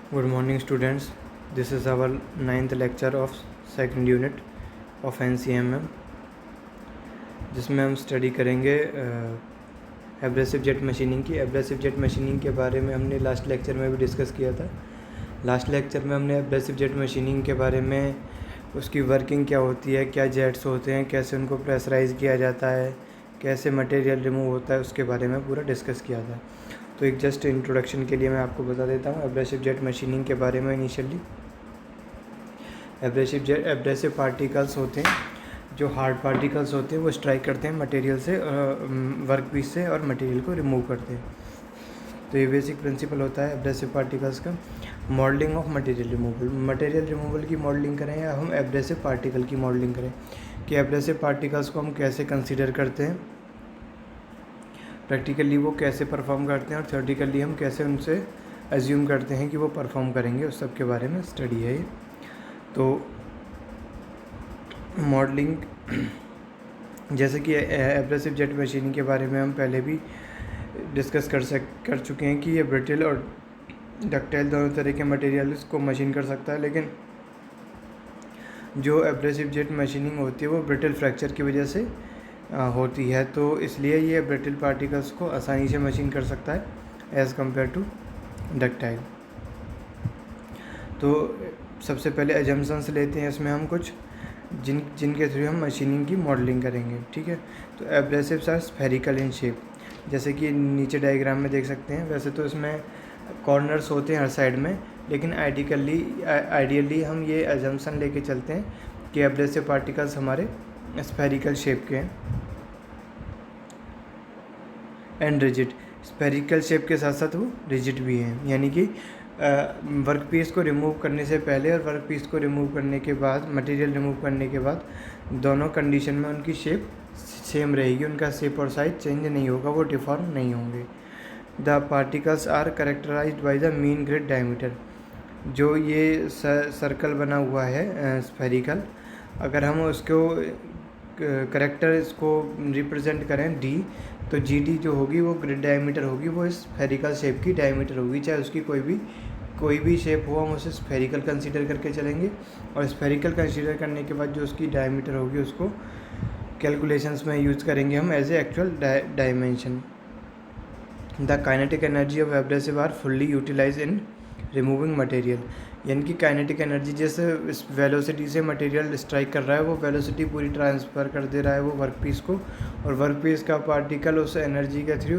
Good morning, students. This is our 9th lecture of second unit of NCMM, जिसमें हम study करेंगे abrasive jet machining की। Abrasive jet machining के बारे में हमने लास्ट लेक्चर में भी डिस्कस किया था। लास्ट लेक्चर में हमने एब्रेसिव जेट मशीनिंग के बारे में, उसकी वर्किंग क्या होती है, क्या जेट्स होते हैं, कैसे उनको प्रेशराइज़ किया जाता है, कैसे मटेरियल रिमूव होता है, उसके बारे में पूरा डिस्कस किया था। तो एक जस्ट इंट्रोडक्शन के लिए मैं आपको बता देता हूँ एब्रेसिव जेट मशीनिंग के बारे में। इनिशियली एब्रेसिव पार्टिकल्स होते हैं, जो हार्ड पार्टिकल्स होते हैं वो स्ट्राइक करते हैं मटेरियल से, वर्क पीस से, और मटेरियल को रिमूव करते हैं। तो ये बेसिक प्रिंसिपल होता है एब्रेसिव पार्टिकल्स का। Modelling of material removal, material removal की मॉडलिंग करें या हम एब्रेसिव पार्टिकल की मॉडलिंग करें, कि एब्रेसिव पार्टिकल्स को हम कैसे कंसीडर करते हैं, प्रैक्टिकली वो कैसे परफॉर्म करते हैं, और थ्योरेटिकली हम कैसे उनसे एज्यूम करते हैं कि वो परफॉर्म करेंगे, उस सब के बारे में स्टडी है ये। तो मॉडलिंग, जैसे कि एब्रेसिव जेट मशीनिंग के बारे में हम पहले भी डिस्कस कर चुके हैं कि ये ब्रिटल और डक्टाइल दोनों तरह के मटेरियल्स को मशीन कर सकता है, लेकिन जो एब्रेसिव जेट मशीनिंग होती है वो ब्रिटल फ्रैक्चर की वजह से होती है। तो इसलिए ये ब्रिटल पार्टिकल्स को आसानी से मशीन कर सकता है एज़ कम्पेयर टू डक्टाइल। तो सबसे पहले एजम्पशंस लेते हैं इसमें हम कुछ, जिनके थ्रू हम मशीनिंग की मॉडलिंग करेंगे। ठीक है, तो abrasives are spherical in shape, जैसे कि नीचे डायग्राम में देख सकते हैं। वैसे तो इसमें कॉर्नर्स होते हैं हर साइड में, लेकिन आइडियली हम ये एजम्पशन लेके चलते हैं कि एब्रेसिव पार्टिकल्स हमारे स्फेरिकल शेप के हैं एंड रिजिड। स्फेरिकल शेप के साथ साथ वो रिजिड भी हैं, यानी कि वर्क पीस को रिमूव करने से पहले और वर्क पीस को रिमूव करने के बाद, मटेरियल रिमूव करने के बाद, दोनों कंडीशन में उनकी शेप सेम रहेगी, उनका शेप और साइज चेंज नहीं होगा, वो डिफॉर्म नहीं होंगे। The particles are characterized by the mean grit diameter. जो ये सर्कल बना हुआ है स्फेरिकल, अगर हम उसको करेक्टर इसको रिप्रेजेंट करें डी, तो जी डी जो होगी वो ग्रिड डायमीटर होगी, वो इस स्फेरिकल शेप की डायमीटर होगी। चाहे उसकी कोई भी शेप हो, हम उसे स्फेरिकल कंसीडर करके चलेंगे, और स्फेरिकल कंसीडर करने के बाद जो उसकी डायमीटर होगी उसको कैलकुलेशंस में यूज़ करेंगे हम as a actual dimension. The kinetic energy of abrasive are fully utilize in removing material, यानी कि काइनेटिक एनर्जी, जैसे इस वेलोसिटी से मटेरियल स्ट्राइक कर रहा है, वो वेलोसिटी पूरी ट्रांसफ़र कर दे रहा है वो वर्क पीस को, और वर्क पीस का पार्टिकल उस एनर्जी के थ्रू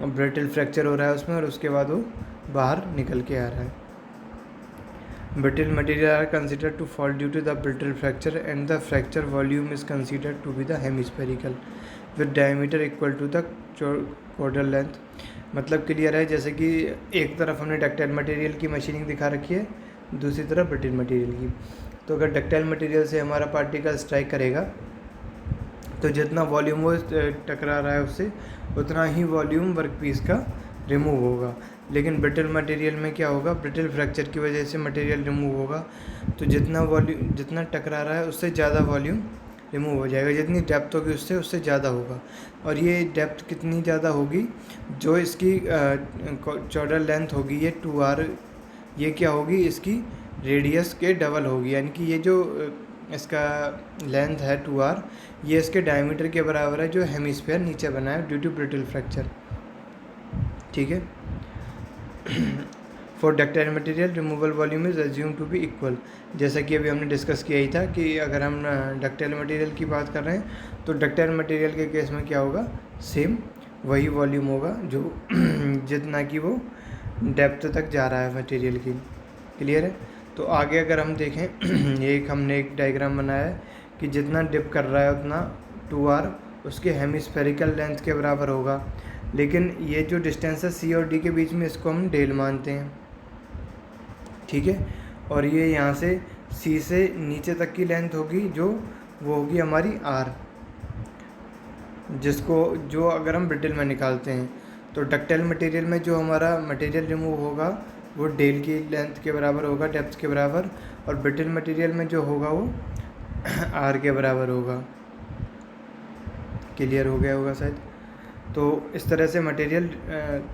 ब्रिटल फ्रैक्चर हो रहा है उसमें, और उसके बाद वो बाहर निकल के आ रहा है। Brittle material are considered to fall due to the brittle fracture and the fracture volume is considered to be the hemispherical with diameter equal to the chordal length. मतलब क्लियर है, जैसे कि एक तरफ हमने डक्टाइल मटेरियल की machining दिखा रखी है, दूसरी तरफ ब्रिटल मटेरियल की। तो अगर डक्टाइल मटेरियल से हमारा पार्टिकल स्ट्राइक करेगा तो जितना वॉल्यूम वो टकरा रहा है उससे, उतना ही वॉल्यूम वर्क पीस का रिमूव होगा। लेकिन ब्रिटल मटेरियल में क्या होगा, ब्रिटल फ्रैक्चर की वजह से मटेरियल रिमूव होगा, तो जितना टकरा रहा है उससे ज़्यादा वॉल्यूम रिमूव हो जाएगा, जितनी डेप्थ होगी उससे ज़्यादा होगा। और ये डेप्थ कितनी ज़्यादा होगी, जो इसकी चौड़ा लेंथ होगी ये 2r, ये क्या होगी, इसकी रेडियस के डबल होगी, यानी कि ये जो इसका लेंथ है 2r, ये इसके डायमीटर के बराबर है जो हेमिस्फीयर नीचे बना है ड्यू टू ब्रिटल फ्रैक्चर। ठीक है, for ductile material removal volume is assume to be equal, जैसा कि अभी हमने डिस्कस किया ही था कि अगर हम डक्टाइल मटेरियल की बात कर रहे हैं तो डक्टाइल मटेरियल के केस में क्या होगा, सेम वही वॉल्यूम होगा जो जितना कि वो डेप्थ तक जा रहा है मटेरियल की। क्लियर है। तो आगे अगर हम देखें हमने एक डायग्राम बनाया है कि जितना डिप कर रहा है उतना 2r उसके हेमिस्फेरिकल लेंथ के बराबर होगा, लेकिन ये जो डिस्टेंस है सी और डी के बीच में, इसको हम डेल मानते हैं। ठीक है, और ये यहाँ से सी से नीचे तक की लेंथ होगी जो वो होगी हमारी r, जो अगर हम ब्रिटल में निकालते हैं तो डक्टाइल मटेरियल में जो हमारा मटेरियल रिमूव होगा वो डेल की लेंथ के बराबर होगा, डेप्थ के बराबर, और ब्रिटल मटेरियल में जो होगा वो r के बराबर होगा। क्लियर हो गया होगा शायद। तो इस तरह से मटेरियल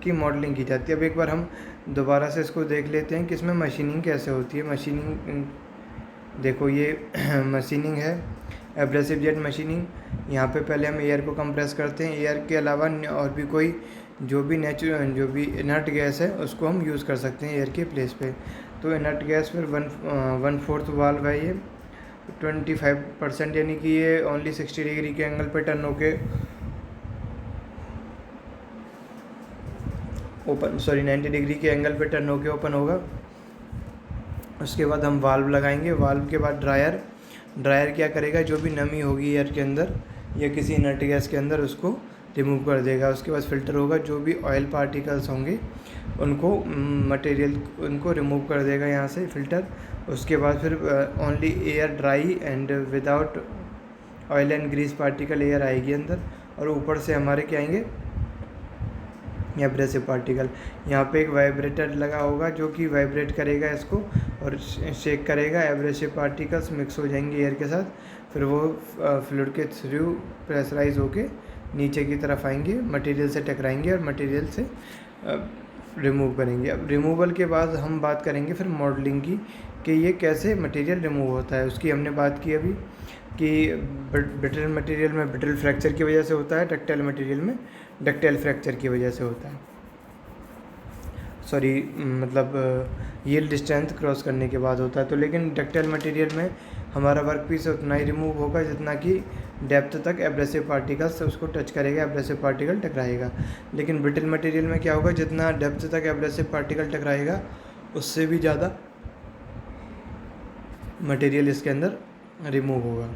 की मॉडलिंग की जाती है। अब एक बार हम दोबारा से इसको देख लेते हैं कि इसमें मशीनिंग कैसे होती है। मशीनिंग देखो, ये मशीनिंग है, एब्रेसिव जेट मशीनिंग। यहाँ पे पहले हम एयर को कंप्रेस करते हैं। एयर के अलावा और भी कोई जो भी इनर्ट गैस है उसको हम यूज़ कर सकते हैं एयर के प्लेस पे। तो इनर्ट गैस फिर 1/4 वाल्व है ये, 25%, यानी कि ये ओनली 60 डिग्री के एंगल पे टर्न होके 90 डिग्री के एंगल पे टर्न होके ओपन होगा। उसके बाद हम वाल्व लगाएंगे। वाल्व के बाद ड्रायर क्या करेगा, जो भी नमी होगी एयर के अंदर या किसी इनर्ट गैस के अंदर उसको रिमूव कर देगा। उसके बाद फिल्टर होगा, जो भी ऑयल पार्टिकल्स होंगे उनको रिमूव कर देगा यहाँ से फिल्टर। उसके बाद फिर only air dry and without oil and grease particle air आएगी अंदर, और ऊपर से हमारे क्या आएंगे, एब्रेसिव पार्टिकल। यहाँ पे एक वाइब्रेटर लगा होगा जो कि वाइब्रेट करेगा इसको और शेक करेगा। एब्रेसिव पार्टिकल्स मिक्स हो जाएंगे एयर के साथ, फिर वो फ्लूइड के थ्रू प्रेशराइज होके नीचे की तरफ आएंगे, मटेरियल से टकराएंगे और मटेरियल से रिमूव करेंगे। अब रिमूवल के बाद हम बात करेंगे फिर मॉडलिंग की, कि ये कैसे मटेरियल रिमूव होता है। उसकी हमने बात की अभी कि ब्रिटल मटेरियल में ब्रिटल फ्रैक्चर की वजह से होता है, डक्टाइल मटेरियल में डक्टाइल फ्रैक्चर की वजह से होता है। यील्ड स्ट्रेंथ क्रॉस करने के बाद होता है। तो लेकिन डक्टाइल मटेरियल में हमारा वर्क पीस उतना ही रिमूव होगा जितना कि डेप्थ तक एब्रेसिव पार्टिकल्स उसको टच करेगा, एब्रेसिव पार्टिकल टकराएगा। लेकिन ब्रिटल मटेरियल में क्या होगा, जितना डेप्थ तक एब्रेसिव पार्टिकल टकराएगा उससे भी ज़्यादा मटेरियल इसके अंदर रिमूव होगा।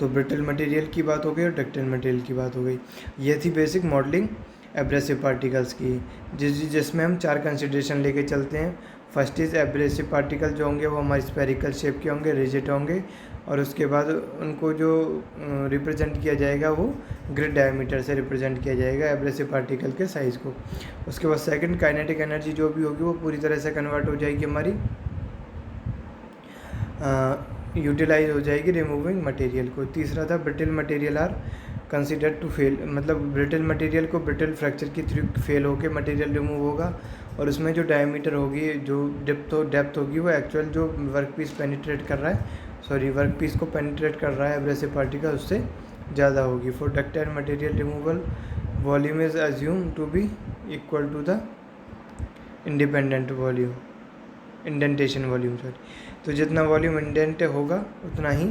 तो ब्रिटल मटेरियल की बात हो गई और डक्टाइल मटेरियल की बात हो गई। ये थी बेसिक मॉडलिंग एब्रेसिव पार्टिकल्स की, जिसमें हम 4 कंसिडरेशन लेके चलते हैं। फर्स्ट इज़ एब्रेसिव पार्टिकल जो होंगे वो हमारे स्फेरिकल शेप के होंगे, रिजिड होंगे, और उसके बाद उनको जो रिप्रेजेंट किया जाएगा वो ग्रिड डायमीटर से रिप्रेजेंट किया जाएगा एब्रेसिव पार्टिकल के साइज़ को। उसके बाद सेकंड, काइनेटिक एनर्जी जो भी होगी वो पूरी तरह से कन्वर्ट हो जाएगी हमारी, यूटिलाइज हो जाएगी रिमूविंग मटेरियल को। तीसरा था brittle material are consider to fail, मतलब ब्रिटल मटेरियल को ब्रिटल फ्रैक्चर के थ्रू फेल होकर मटेरियल रिमूव होगा, और उसमें जो डायमीटर होगी, जो डेप्थ होगी, वो एक्चुअल जो वर्क पीस पेनिट्रेट कर रहा है, वर्क पीस को पेनिट्रेट कर रहा है एब्रेसिव पार्टिकल, उससे ज़्यादा होगी। For ductile material removal volume is assume to be equal to the indentation volume. तो जितना वॉल्यूम इंडेंट होगा उतना ही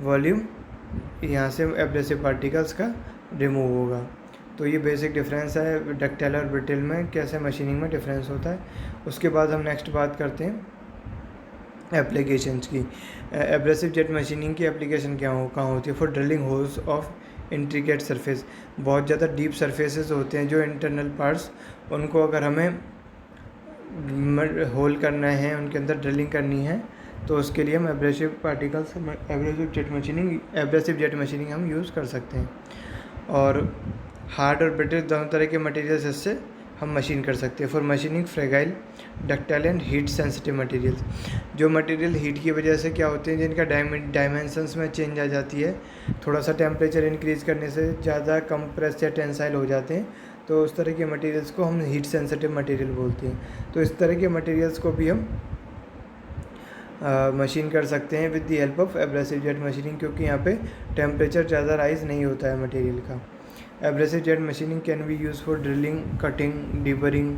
वॉल्यूम यहाँ से एब्रेसिव पार्टिकल्स का रिमूव होगा। तो ये बेसिक डिफरेंस है डक्टाइल और ब्रिटल में, कैसे मशीनिंग में डिफरेंस होता है। उसके बाद हम नेक्स्ट बात करते हैं एप्लीकेशंस की। एब्रेसिव जेट मशीनिंग की एप्लीकेशन कहाँ होती है। For drilling holes of intricate surface, बहुत ज़्यादा डीप सरफेसेस होते हैं जो इंटरनल पार्ट्स, उनको अगर हमें होल करना है, उनके अंदर ड्रिलिंग करनी है, तो उसके लिए हम एब्रेसिव जेट मशीनिंग हम यूज़ कर सकते हैं। और हार्ड और ब्रिटल दोनों तरह के मटेरियल्स इससे हम मशीन कर सकते हैं। For machining fragile, ductile and heat sensitive materials, जो मटेरियल हीट की वजह से क्या होते हैं, जिनका डायमेंशंस में चेंज आ जाती है, थोड़ा सा टेम्परेचर इंक्रीज़ करने से ज़्यादा कंप्रेस या टेंसाइल हो जाते हैं, तो उस तरह के मटेरियल्स को हम हीट सेंसिटिव मटेरियल बोलते हैं। तो इस तरह के मटेरियल्स को भी हम मशीन कर सकते हैं with the help of abrasive jet machining, क्योंकि यहाँ पे टेम्परेचर ज़्यादा राइज नहीं होता है मटेरियल का। Abrasive jet machining can be use for drilling, cutting, deburring,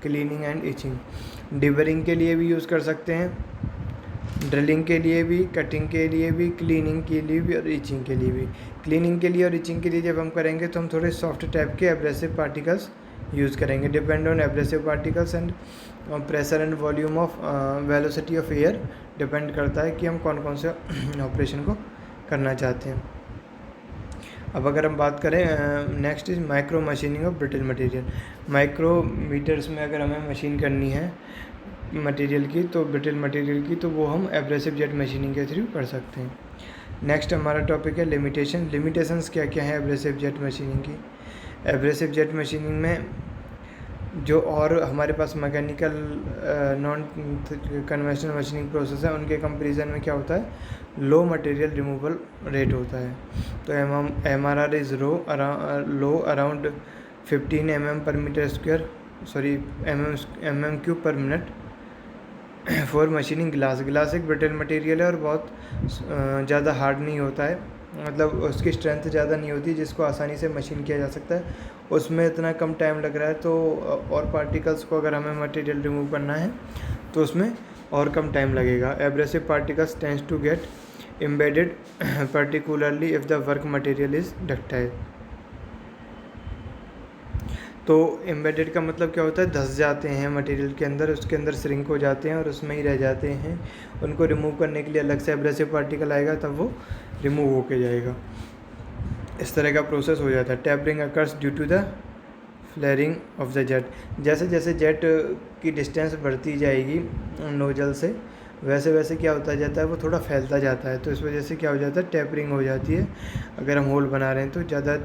cleaning and itching. Deburring के लिए भी यूज़ कर सकते हैं, ड्रिलिंग के लिए भी, कटिंग के लिए भी, क्लीनिंग के लिए भी और इचिंग के लिए भी। क्लीनिंग के लिए और इचिंग के लिए जब हम करेंगे तो हम थोड़े सॉफ्ट टाइप के एब्रेसिव पार्टिकल्स यूज़ करेंगे। Depend on abrasive particles and pressure and volume of velocity of air, depend करता है कि हम कौन कौन से ऑपरेशन को करना चाहते हैं। अब अगर हम बात करें next is micro machining of brittle material. Micrometres में अगर हमें मशीन करनी है मटेरियल की, तो ब्रिटल मटेरियल की, तो वो हम एब्रेसिव जेट मशीनिंग के थ्रू कर सकते हैं। नेक्स्ट हमारा टॉपिक है लिमिटेशंस क्या क्या है एब्रेसिव जेट मशीनिंग की। एब्रेसिव जेट मशीनिंग में जो और हमारे पास mechanical non conventional machining process है उनके कंपेरिजन में क्या होता है, लो मटेरियल रिमूवल रेट होता है। तो MRR is low around 15 mm per meter square, sorry mm cube पर मिनट फॉर मशीनिंग ग्लास एक ब्रिटल मटेरियल है और बहुत ज़्यादा हार्ड नहीं होता है, मतलब उसकी स्ट्रेंथ ज़्यादा नहीं होती जिसको आसानी से मशीन किया जा सकता है, उसमें इतना कम टाइम लग रहा है। तो और पार्टिकल्स को अगर हमें मटेरियल रिमूव करना है तो उसमें और कम टाइम लगेगा। Abrasive particles tends to get embedded particularly if the work material is ductile. तो एम्बेडेड का मतलब क्या होता है, धंस जाते हैं मटेरियल के अंदर, उसके अंदर श्रिंक हो जाते हैं और उसमें ही रह जाते हैं। उनको रिमूव करने के लिए अलग से एब्रेसिव पार्टिकल आएगा तब वो रिमूव होके जाएगा। इस तरह का प्रोसेस हो जाता है। Tapering occurs due to the flaring of the jet. जैसे जैसे जेट की डिस्टेंस बढ़ती जाएगी नोजल से, वैसे वैसे क्या होता जाता है, वो थोड़ा फैलता जाता है। तो इस वजह से क्या हो जाता है, टैपरिंग हो जाती है। अगर हम होल बना रहे हैं तो ज़्यादा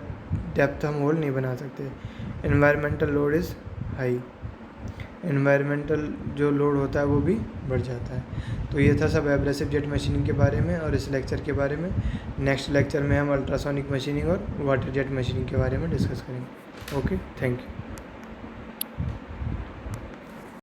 डेप्थ हम होल नहीं बना सकते। Environmental load is high, environmental जो लोड होता है वो भी बढ़ जाता है। तो ये था सब एब्रेसिव जेट मशीनिंग के बारे में और इस लेक्चर के बारे में। नेक्स्ट लेक्चर में हम अल्ट्रासोनिक मशीनिंग और वाटर जेट मशीनिंग के बारे में डिस्कस करेंगे। Okay, thank you.